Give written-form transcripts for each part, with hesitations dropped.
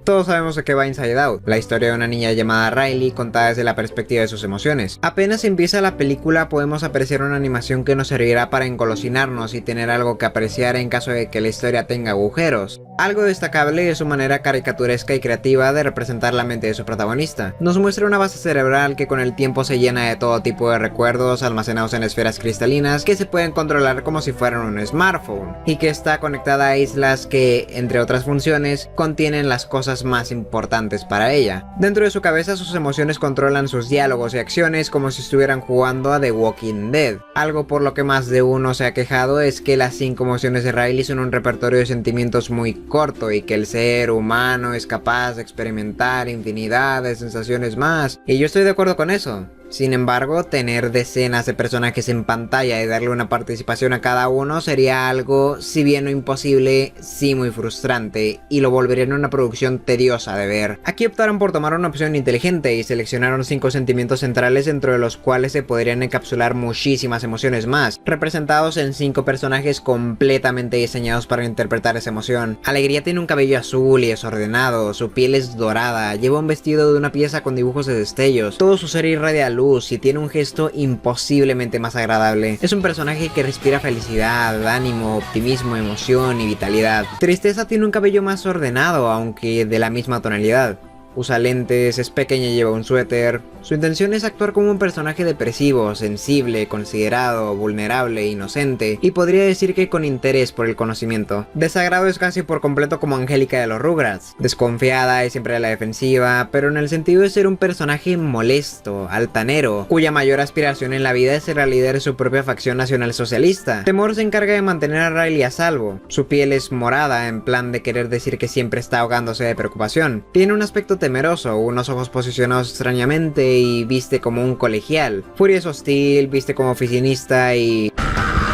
Todos sabemos de qué va Inside Out, la historia de una niña llamada Riley contada desde la perspectiva de sus emociones. Apenas empieza la película podemos apreciar una animación que nos servirá para engolosinarnos y tener algo que apreciar en caso de que la historia tenga agujeros. Algo destacable es su manera caricaturesca y creativa de representar la mente de su protagonista. Nos muestra una base cerebral que con el tiempo se llena de todo tipo de recuerdos almacenados en esferas cristalinas que se pueden controlar como si fueran un smartphone, y que está conectada a islas que, entre otras funciones, contienen las cosas más importantes para ella. Dentro de su cabeza sus emociones controlan sus diálogos y acciones como si estuvieran jugando a The Walking Dead. Algo por lo que más de uno se ha quejado es que las 5 emociones de Riley son un repertorio de sentimientos muy corto y que el ser humano es capaz de experimentar infinidad de sensaciones más, y yo estoy de acuerdo con eso. Sin embargo, tener decenas de personajes en pantalla y darle una participación a cada uno sería algo, si bien no imposible, sí muy frustrante, y lo volvería en una producción tediosa de ver. Aquí optaron por tomar una opción inteligente y seleccionaron 5 sentimientos centrales dentro de los cuales se podrían encapsular muchísimas emociones más, representados en 5 personajes completamente diseñados para interpretar esa emoción. Alegría tiene un cabello azul y desordenado, su piel es dorada, lleva un vestido de una pieza con dibujos de destellos, todo su ser irradia luz y tiene un gesto imposiblemente más agradable. Es un personaje que respira felicidad, ánimo, optimismo, emoción y vitalidad. Tristeza tiene un cabello más ordenado, aunque de la misma tonalidad. Usa lentes, es pequeña y lleva un suéter. Su intención es actuar como un personaje depresivo, sensible, considerado, vulnerable, inocente, y podría decir que con interés por el conocimiento. Desagrado es casi por completo como Angélica de los Rugrats, desconfiada y siempre a la defensiva, pero en el sentido de ser un personaje molesto, altanero, cuya mayor aspiración en la vida es ser la líder de su propia facción nacionalsocialista. Temor se encarga de mantener a Riley a salvo. Su piel es morada, en plan de querer decir que siempre está ahogándose de preocupación. Tiene un aspecto temeroso, unos ojos posicionados extrañamente y viste como un colegial. Furia es hostil, viste como oficinista y...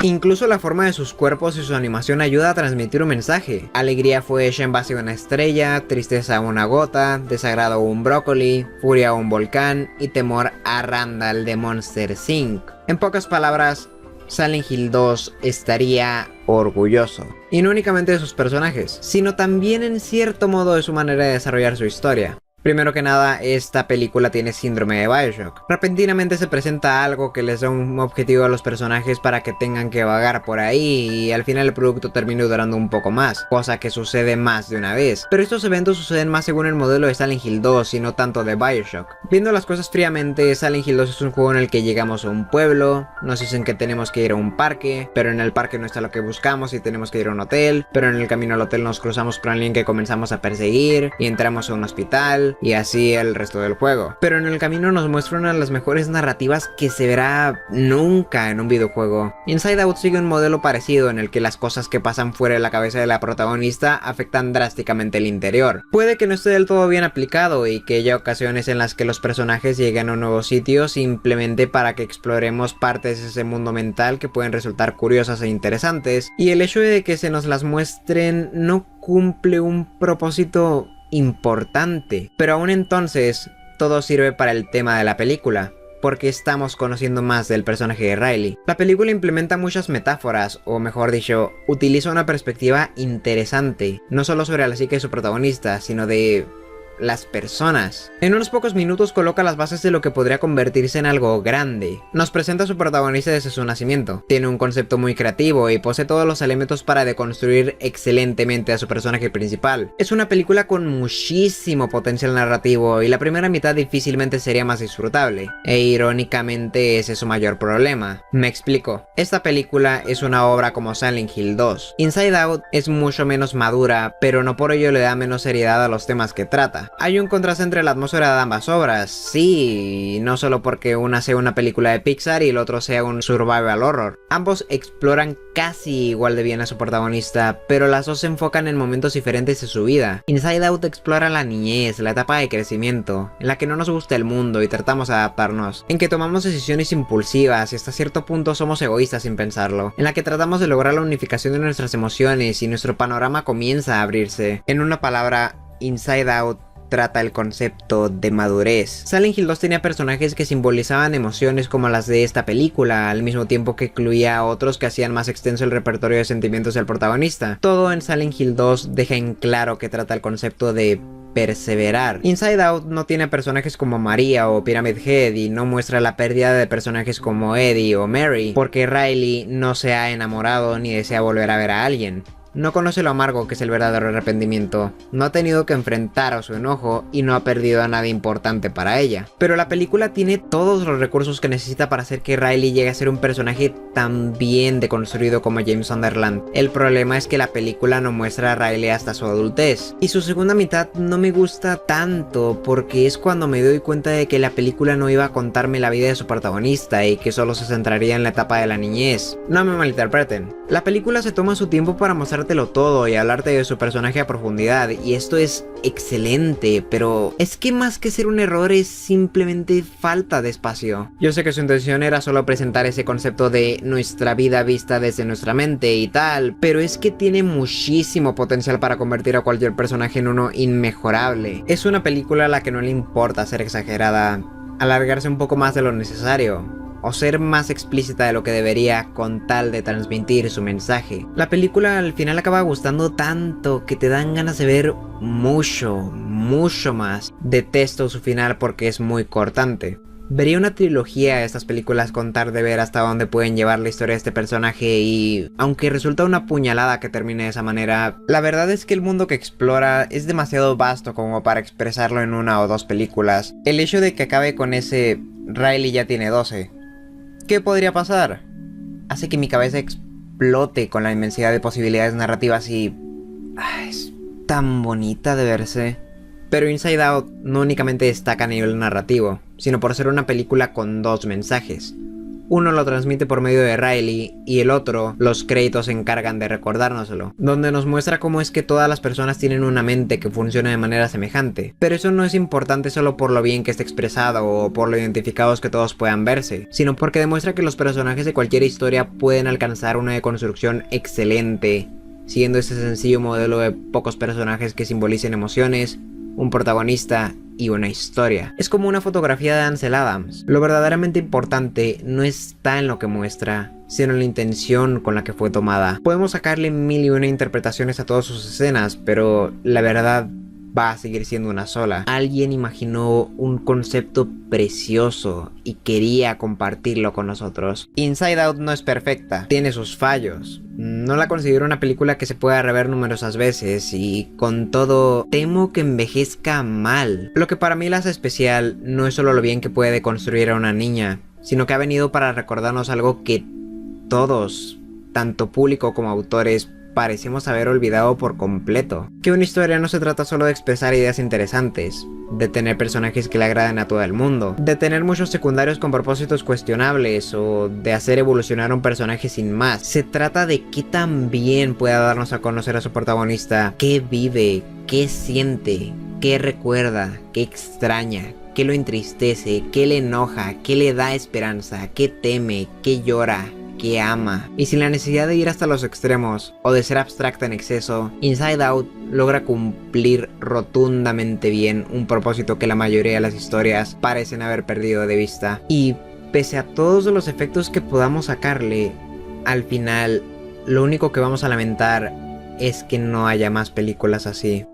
incluso la forma de sus cuerpos y su animación ayuda a transmitir un mensaje. Alegría fue hecha en base a una estrella, tristeza a una gota, desagrado a un brócoli, furia a un volcán y temor a Randall de Monster Inc. En pocas palabras, Silent Hill 2 estaría orgulloso. Y no únicamente de sus personajes, sino también en cierto modo de su manera de desarrollar su historia. Primero que nada, esta película tiene síndrome de Bioshock. Repentinamente se presenta algo que les da un objetivo a los personajes para que tengan que vagar por ahí y al final el producto termina durando un poco más, cosa que sucede más de una vez. Pero estos eventos suceden más según el modelo de Silent Hill 2 y no tanto de Bioshock. Viendo las cosas fríamente, Silent Hill 2 es un juego en el que llegamos a un pueblo, nos dicen que tenemos que ir a un parque, pero en el parque no está lo que buscamos y tenemos que ir a un hotel, pero en el camino al hotel nos cruzamos con alguien que comenzamos a perseguir y entramos a un hospital, y así el resto del juego. Pero en el camino nos muestra una de las mejores narrativas que se verá nunca en un videojuego. Inside Out sigue un modelo parecido en el que las cosas que pasan fuera de la cabeza de la protagonista afectan drásticamente el interior. Puede que no esté del todo bien aplicado y que haya ocasiones en las que los personajes lleguen a un nuevo sitio simplemente para que exploremos partes de ese mundo mental que pueden resultar curiosas e interesantes, y el hecho de que se nos las muestren no cumple un propósito importante, pero aún entonces todo sirve para el tema de la película, porque estamos conociendo más del personaje de Riley. La película implementa muchas metáforas, o mejor dicho, utiliza una perspectiva interesante, no solo sobre la psique de su protagonista, sino de las personas. En unos pocos minutos coloca las bases de lo que podría convertirse en algo grande. Nos presenta a su protagonista desde su nacimiento. Tiene un concepto muy creativo y posee todos los elementos para deconstruir excelentemente a su personaje principal. Es una película con muchísimo potencial narrativo y la primera mitad difícilmente sería más disfrutable. E irónicamente ese es su mayor problema. Me explico. Esta película es una obra como Silent Hill 2. Inside Out es mucho menos madura, pero no por ello le da menos seriedad a los temas que trata. Hay un contraste entre la atmósfera de ambas obras, sí, no solo porque una sea una película de Pixar y el otro sea un survival horror. Ambos exploran casi igual de bien a su protagonista, pero las dos se enfocan en momentos diferentes de su vida. Inside Out explora la niñez, la etapa de crecimiento, en la que no nos gusta el mundo y tratamos de adaptarnos, en que tomamos decisiones impulsivas y hasta cierto punto somos egoístas sin pensarlo, en la que tratamos de lograr la unificación de nuestras emociones y nuestro panorama comienza a abrirse. En una palabra, Inside Out trata el concepto de madurez. Silent Hill 2 tenía personajes que simbolizaban emociones como las de esta película, al mismo tiempo que incluía a otros que hacían más extenso el repertorio de sentimientos del protagonista. Todo en Silent Hill 2 deja en claro que trata el concepto de perseverar. Inside Out no tiene personajes como María o Pyramid Head y no muestra la pérdida de personajes como Eddie o Mary, porque Riley no se ha enamorado ni desea volver a ver a alguien. No conoce lo amargo que es el verdadero arrepentimiento, no ha tenido que enfrentar a su enojo y no ha perdido a nada importante para ella. Pero la película tiene todos los recursos que necesita para hacer que Riley llegue a ser un personaje tan bien deconstruido como James Sunderland. El problema es que la película no muestra a Riley hasta su adultez, y su segunda mitad no me gusta tanto porque es cuando me doy cuenta de que la película no iba a contarme la vida de su protagonista y que solo se centraría en la etapa de la niñez. No me malinterpreten, la película se toma su tiempo para mostrártelo todo y hablarte de su personaje a profundidad, y esto es excelente, pero es que más que ser un error es simplemente falta de espacio. Yo sé que su intención era solo presentar ese concepto de nuestra vida vista desde nuestra mente y tal, pero es que tiene muchísimo potencial para convertir a cualquier personaje en uno inmejorable. Es una película a la que no le importa ser exagerada, alargarse un poco más de lo necesario, o ser más explícita de lo que debería con tal de transmitir su mensaje. La película al final acaba gustando tanto que te dan ganas de ver mucho más. Detesto su final porque es muy cortante. Vería una trilogía de estas películas con tal de ver hasta dónde pueden llevar la historia de este personaje, y aunque resulta una puñalada que termine de esa manera, la verdad es que el mundo que explora es demasiado vasto como para expresarlo en una o dos películas. El hecho de que acabe con ese Riley ya tiene 12. ¿Qué podría pasar? Hace que mi cabeza explote con la inmensidad de posibilidades narrativas y... es tan bonita de verse. Pero Inside Out no únicamente destaca a nivel narrativo, sino por ser una película con dos mensajes. Uno lo transmite por medio de Riley y el otro, los créditos se encargan de recordárnoslo, donde nos muestra cómo es que todas las personas tienen una mente que funciona de manera semejante. Pero eso no es importante solo por lo bien que esté expresado o por lo identificados que todos puedan verse, sino porque demuestra que los personajes de cualquier historia pueden alcanzar una deconstrucción excelente, siguiendo ese sencillo modelo de pocos personajes que simbolicen emociones, un protagonista y una historia. Es como una fotografía de Ansel Adams. Lo verdaderamente importante no está en lo que muestra, sino en la intención con la que fue tomada. Podemos sacarle mil y una interpretaciones a todas sus escenas, pero la verdad va a seguir siendo una sola. Alguien imaginó un concepto precioso y quería compartirlo con nosotros. Inside Out no es perfecta, tiene sus fallos. No la considero una película que se pueda rever numerosas veces, y con todo temo que envejezca mal. Lo que para mí la hace especial no es solo lo bien que puede construir a una niña, sino que ha venido para recordarnos algo que todos, tanto público como autores, parecemos haber olvidado por completo. Que una historia no se trata solo de expresar ideas interesantes, de tener personajes que le agraden a todo el mundo, de tener muchos secundarios con propósitos cuestionables o de hacer evolucionar a un personaje sin más. Se trata de qué tan bien pueda darnos a conocer a su protagonista, qué vive, qué siente, qué recuerda, qué extraña, qué lo entristece, qué le enoja, qué le da esperanza, qué teme, qué llora, que ama. Y sin la necesidad de ir hasta los extremos o de ser abstracta en exceso, Inside Out logra cumplir rotundamente bien un propósito que la mayoría de las historias parecen haber perdido de vista. Y pese a todos los efectos que podamos sacarle, al final lo único que vamos a lamentar es que no haya más películas así.